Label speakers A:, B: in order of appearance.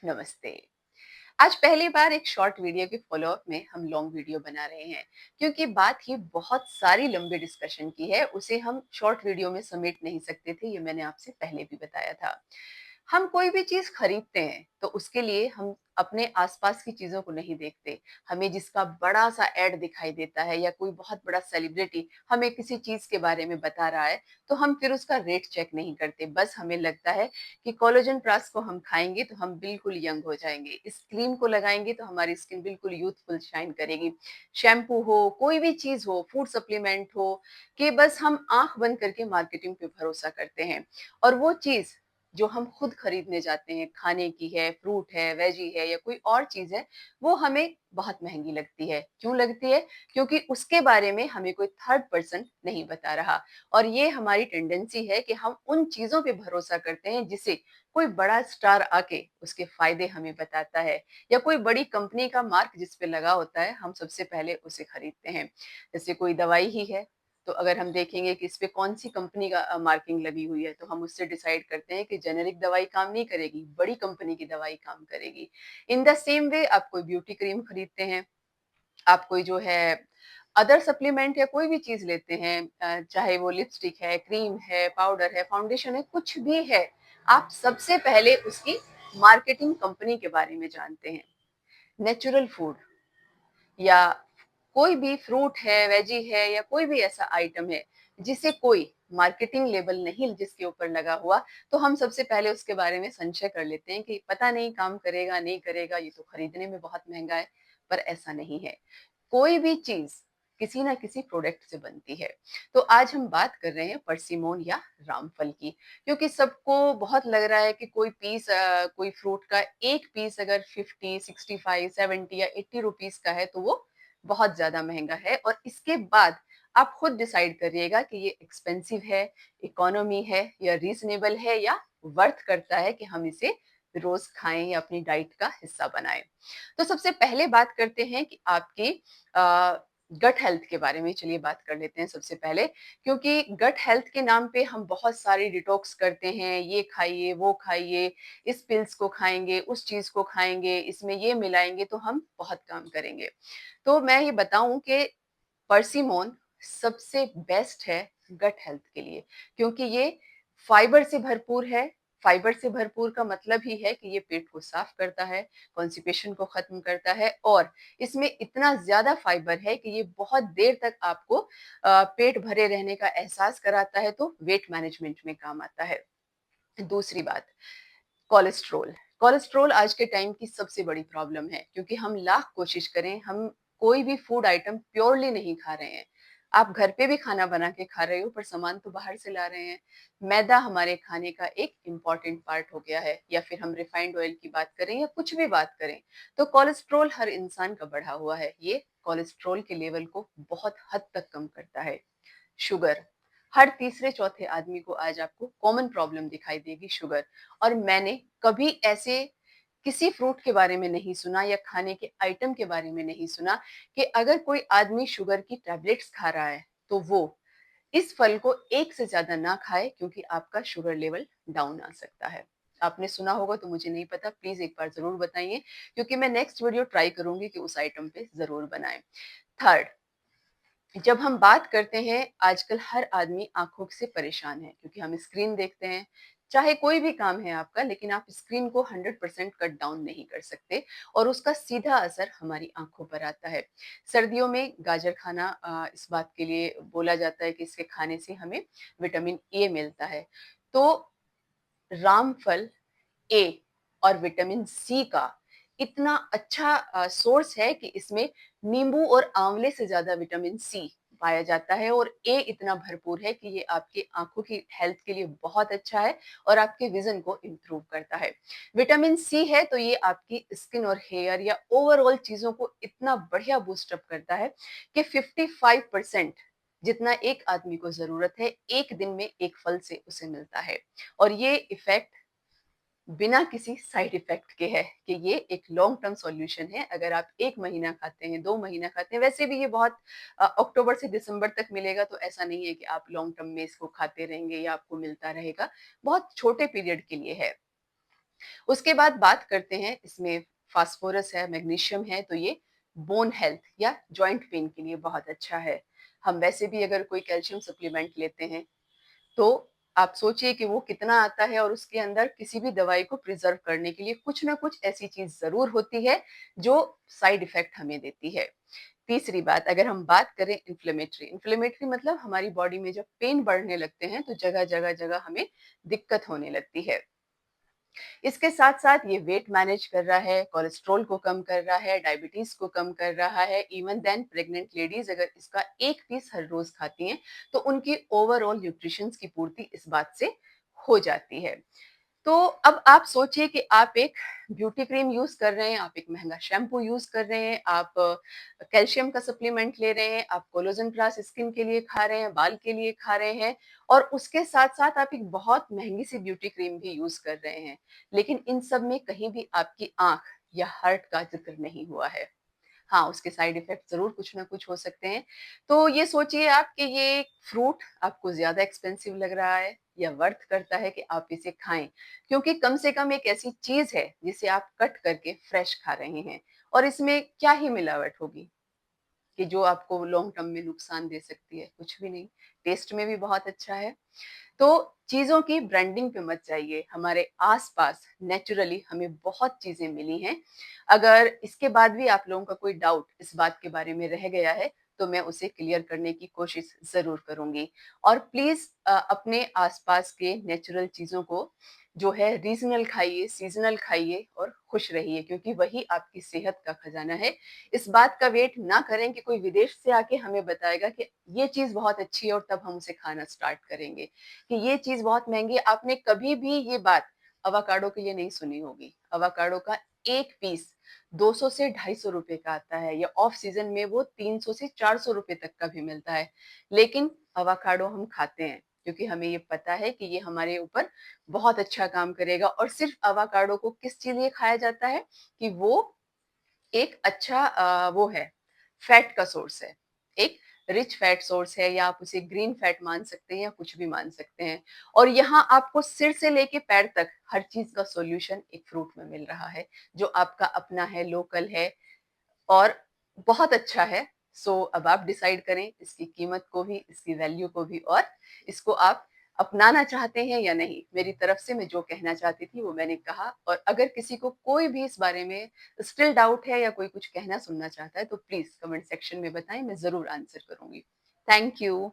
A: नमस्ते। आज पहली बार एक शॉर्ट वीडियो के फॉलोअप में हम लॉन्ग वीडियो बना रहे हैं क्योंकि बात ही बहुत सारी लंबे डिस्कशन की है, उसे हम शॉर्ट वीडियो में समेट नहीं सकते थे, ये मैंने आपसे पहले भी बताया था। हम कोई भी चीज़ खरीदते हैं तो उसके लिए हम अपने आसपास की चीज़ों को नहीं देखते। हमें जिसका बड़ा-सा ऐड दिखाई देता है या कोई बहुत बड़ा सेलिब्रिटी हमें किसी चीज़ के बारे में बता रहा है, तो हम फिर उसका रेट चेक नहीं करते। बस हमें लगता है कि कोलेजन प्लस को हम खाएँगे तो हम बिल्कुल यंग हो जाएँगे। इस क्रीम को लगाएँगे तो हमारी स्किन बिल्कुल यूथफुल शाइन करेगी। शैम्पू हो, कोई भी चीज़ हो, फूड सप्लीमेंट हो, कि बस हम आँख बंद करके मार्केटिंग पे भरोसा करते हैं। और वो चीज़ जो हम खुद खरीदने जाते हैं, खाने की है, फ्रूट है, वेजी है या कोई और चीज़ है, वो हमें बहुत महँगी लगती है। क्यों लगती है? क्योंकि उसके बारे में हमें कोई थर्ड पर्सन नहीं बता रहा। और ये हमारी टेंडेंसी है कि हम उन चीज़ों पे भरोसा करते हैं जिसे कोई बड़ा स्टार आके उसके फ़ायदे हमें बताता है या कोई बड़ी कंपनी का मार्क जिस पे लगा होता है, हम सबसे पहले उसे खरीदते हैं। जैसे कोई दवाई ही है, तो अगर हम देखेंगे कि इस पे कौन-सी कंपनी का मार्किंग लगी हुई है, तो हम उससे डिसाइड करते हैं कि जेनेरिक दवाई काम नहीं करेगी, बड़ी कंपनी की दवाई काम करेगी। इन द सेम वे आप कोई ब्यूटी क्रीम खरीदते हैं, आप कोई जो है अदर सप्लीमेंट या कोई भी चीज़ लेते हैं, चाहे वो लिपस्टिक है, क्रीम है, पाउडर है, फाउंडेशन है, कुछ भी है, आप सबसे पहले उसकी मार्केटिंग कंपनी के बारे में जानते हैं। नेचुरल फूड या कोई भी फ्रूट है, वेजी है या कोई भी ऐसा आइटम है, जिसे कोई मार्केटिंग लेबल नहीं जिसके ऊपर लगा हुआ, तो हम सबसे पहले उसके बारे में संशय कर लेते हैं कि पता नहीं काम करेगा, नहीं करेगा, ये तो खरीदने में बहुत महँगा है, पर ऐसा नहीं है। कोई भी चीज़ किसी ना किसी प्रोडक्ट से बनती है। तो आज हम बात कर रहे हैं परसिमोन या रामफल की, क्योंकि सबको बहुत लग रहा है कि कोई फ्रूट का एक पीस अगर 50, 65, 70 या 80 रुपीज़ का है, तो वो बहुत ज़्यादा महँगा है और इसके बाद आप खुद डिसाइड करिएगा कि ये एक्सपेंसिव है, इकोनॉमी है या रीज़नेबल है या वर्थ करता है कि हम इसे रोज़ खाएँ या अपनी डाइट का हिस्सा बनाएँ। तो सबसे पहले बात करते हैं कि आपकी गट हेल्थ के बारे में चलिए बात कर लेते हैं सबसे पहले, क्योंकि गट हेल्थ के नाम पे हम बहुत सारी डिटॉक्स करते हैं, ये खाइए, वो खाइए, इस पिल्स को खाएँगे, उस चीज़ को खाएँगे, इसमें ये मिलाएँगे तो हम बहुत काम करेंगे। तो मैं ये बताऊँ कि पर्सिमोन सबसे बेस्ट है गट हेल्थ के लिए, क्योंकि ये फाइबर से भरपूर है। फाइबर से भरपूर का मतलब ही है कि ये पेट को साफ करता है, कॉन्स्टिपेशन को खत्म करता है और इसमें इतना ज्यादा फाइबर है कि ये बहुत देर तक आपको पेट भरे रहने का एहसास कराता है, तो वेट मैनेजमेंट में काम आता है। दूसरी बात, कोलेस्ट्रॉल। कोलेस्ट्रॉल आज के टाइम की सबसे बड़ी प्रॉब्लम है, क्योंकि हम लाख कोशिश करें, हम कोई भी फूड आइटम प्योरली नहीं खा रहे हैं। आप घर पे भी खाना बना के खा रहे हो, पर सामान तो बाहर से ला रहे हैं। मैदा हमारे खाने का एक इम्पॉर्टेंट पार्ट हो गया है, या फिर हम रिफाइंड ऑयल की बात करें या कुछ भी बात करें, तो कोलेस्ट्रॉल हर इंसान का बढ़ा हुआ है। ये कोलेस्ट्रॉल के लेवल को बहुत हद तक कम करता है। शुगर, हर तीसरे चौथे आदमी को आज आपको कॉमन प्रॉब्लम दिखाई देगी, शुगर। और मैंने कभी ऐसे किसी फ्रूट के बारे में नहीं सुना या खाने के आइटम के बारे में नहीं सुना कि अगर कोई आदमी शुगर की टैबलेट्स खा रहा है तो वो इस फल को एक से ज्यादा ना खाए, क्योंकि आपका शुगर लेवल डाउन आ सकता है। आपने सुना होगा तो मुझे नहीं पता, प्लीज एक बार जरूर बताइए, क्योंकि मैं नेक्स्ट वीडियो ट्राई करूंगी कि उस आइटम पे जरूर बनाएं। थर्ड, जब हम बात करते हैं, आजकल हर आदमी आंखों से परेशान है, क्योंकि हम स्क्रीन देखते हैं। चाहे कोई भी काम है आपका, लेकिन आप स्क्रीन को 100% कट डाउन नहीं कर सकते और उसका सीधा असर हमारी आंखों पर आता है। सर्दियों में गाजर खाना इस बात के लिए बोला जाता है कि इसके खाने से हमें विटामिन ए मिलता है। तो रामफल ए और विटामिन सी का इतना अच्छा सोर्स है कि इसमें नींबू और आंवले से ज्यादा विटामिन सी पाया जाता है और ए इतना भरपूर है कि ये आपके आंखों की हेल्थ के लिए बहुत अच्छा है और आपके विजन को इम्प्रूव करता है। विटामिन सी है तो ये आपकी स्किन और हेयर या ओवरऑल चीजों को इतना बढ़िया बूस्ट अप करता है कि 55% जितना एक आदमी को जरूरत है, एक दिन में एक फल से उसे मिलता है। और ये इफेक्ट बिना किसी साइड इफेक्ट के है कि ये एक लॉन्ग टर्म सॉल्यूशन है। अगर आप 1 महीना खाते हैं, 2 महीना खाते हैं, वैसे भी ये बहुत अक्टूबर से दिसंबर तक मिलेगा, तो ऐसा नहीं है कि आप लॉन्ग टर्म में इसको खाते रहेंगे या आपको मिलता रहेगा। बहुत छोटे पीरियड के लिए है। उसके बाद बात करते हैं, इसमें फास्फोरस है, मैग्नीशियम है, तो ये बोन हेल्थ या जॉइंट पेन के लिए बहुत अच्छा है। हम वैसे भी अगर कोई कैल्शियम सप्लीमेंट लेते हैं, तो आप सोचिए कि वो कितना आता है और उसके अंदर किसी भी दवाई को प्रिजर्व करने के लिए कुछ ना कुछ ऐसी चीज़ ज़रूर होती है, जो साइड इफ़ेक्ट हमें देती है। तीसरी बात, अगर हम बात करें इन्फ्लेमेटरी, इन्फ्लेमेटरी मतलब हमारी बॉडी में जब पेन बढ़ने लगते हैं, तो जगह-जगह हमें दिक्कत होने लगती है। इसके साथ-साथ ये वेट मैनेज कर रहा है, कोलेस्ट्रॉल को कम कर रहा है, डायबिटीज़ को कम कर रहा है। इवन देन प्रेग्नेंट लेडीज़ अगर इसका 1 पीस हर रोज़ खाती हैं, तो उनकी ओवरऑल न्यूट्रिशंस की पूर्ति इस बात से हो जाती है। तो अब आप सोचिए कि आप एक ब्यूटी क्रीम यूज़ कर रहे हैं, आप एक महँगा शैम्पू यूज़ कर रहे हैं, आप कैल्शियम का सप्लीमेंट ले रहे हैं, आप कोलाजन प्लस स्किन के लिए खा रहे हैं, बाल के लिए खा रहे हैं और उसके साथ-साथ आप एक बहुत महँगी सी ब्यूटी क्रीम भी यूज़ कर रहे हैं। लेकिन इन सब में कहीं भी आपकी आँख या हार्ट का ज़िक्र नहीं हुआ है। हाँ, उसके साइड इफ़ेक्ट ज़रूर कुछ ना कुछ हो सकते हैं। तो ये सोचिए आप कि ये फ्रूट आपको ज़्यादा एक्सपेंसिव लग रहा है या वर्थ करता है कि आप इसे खाएँ? क्योंकि कम से कम एक ऐसी चीज़ है जिसे आप कट करके फ्रेश खा रहे हैं और इसमें क्या ही मिलावट होगी? कि जो आपको लॉन्ग टर्म में नुकसान दे सकती है, कुछ भी नहीं। टेस्ट में भी बहुत अच्छा है। तो चीज़ों की ब्रांडिंग पे मत जाइए, हमारे आस-पास नेचुरली हमें बहुत चीज़ें मिली हैं। अगर इसके बाद भी आप लोगों का कोई डाउट इस बात के बारे में रह गया है, तो मैं उसे क्लियर करने की कोशिश ज़रूर करूँगी। और प्लीज़ अपने आस-पास के नेचुरल चीज़ों को जो है रीज़नल खाइए, सीज़नल खाइए और खुश रहिए क्योंकि वही आपकी सेहत का खजाना है। इस बात का वेट ना करें कि कोई विदेश से आके हमें बताएगा कि ये चीज़ बहुत अच्छी है और तब हम उसे खाना स्टार्ट करेंगे। कि ये चीज़ बहुत महँगी है, आपने कभी भी ये बात अवाकाडो के लिए नहीं सुनी होगी। अवाकाडो का 1 पीस 200 से ₹250 का आता है या ऑफ सीज़न में वो 300 से ₹400 तक का भी मिलता है। लेकिन अवाकाडो हम खाते हैं क्योंकि हमें ये पता है कि ये हमारे ऊपर बहुत अच्छा काम करेगा और सिर्फ़ अवाकाडो को किस चीज़ लिए खाया जाता है कि वो एक अच्छा वो है, फैट का सोर्स है। एक रिच फैट सोर्स है या आप उसे ग्रीन फैट मान सकते हैं या कुछ भी मान सकते हैं। और यहाँ आपको सिर से लेके पैर तक हर चीज़ का सॉल्यूशन एक फ्रूट में मिल रहा है, जो आपका अपना है, लोकल है और बहुत अच्छा है। सो अब आप डिसाइड करें इसकी कीमत को भी, इसकी वैल्यू को भी और इसको आप अपनाना चाहते हैं या नहीं। मेरी तरफ से मैं जो कहना चाहती थी वो मैंने कहा और अगर किसी को कोई भी इस बारे में स्टिल डाउट है या कोई कुछ कहना सुनना चाहता है तो प्लीज़ कमेंट सेक्शन में बताएँ, मैं ज़रूर आंसर करूँगी। Thank you.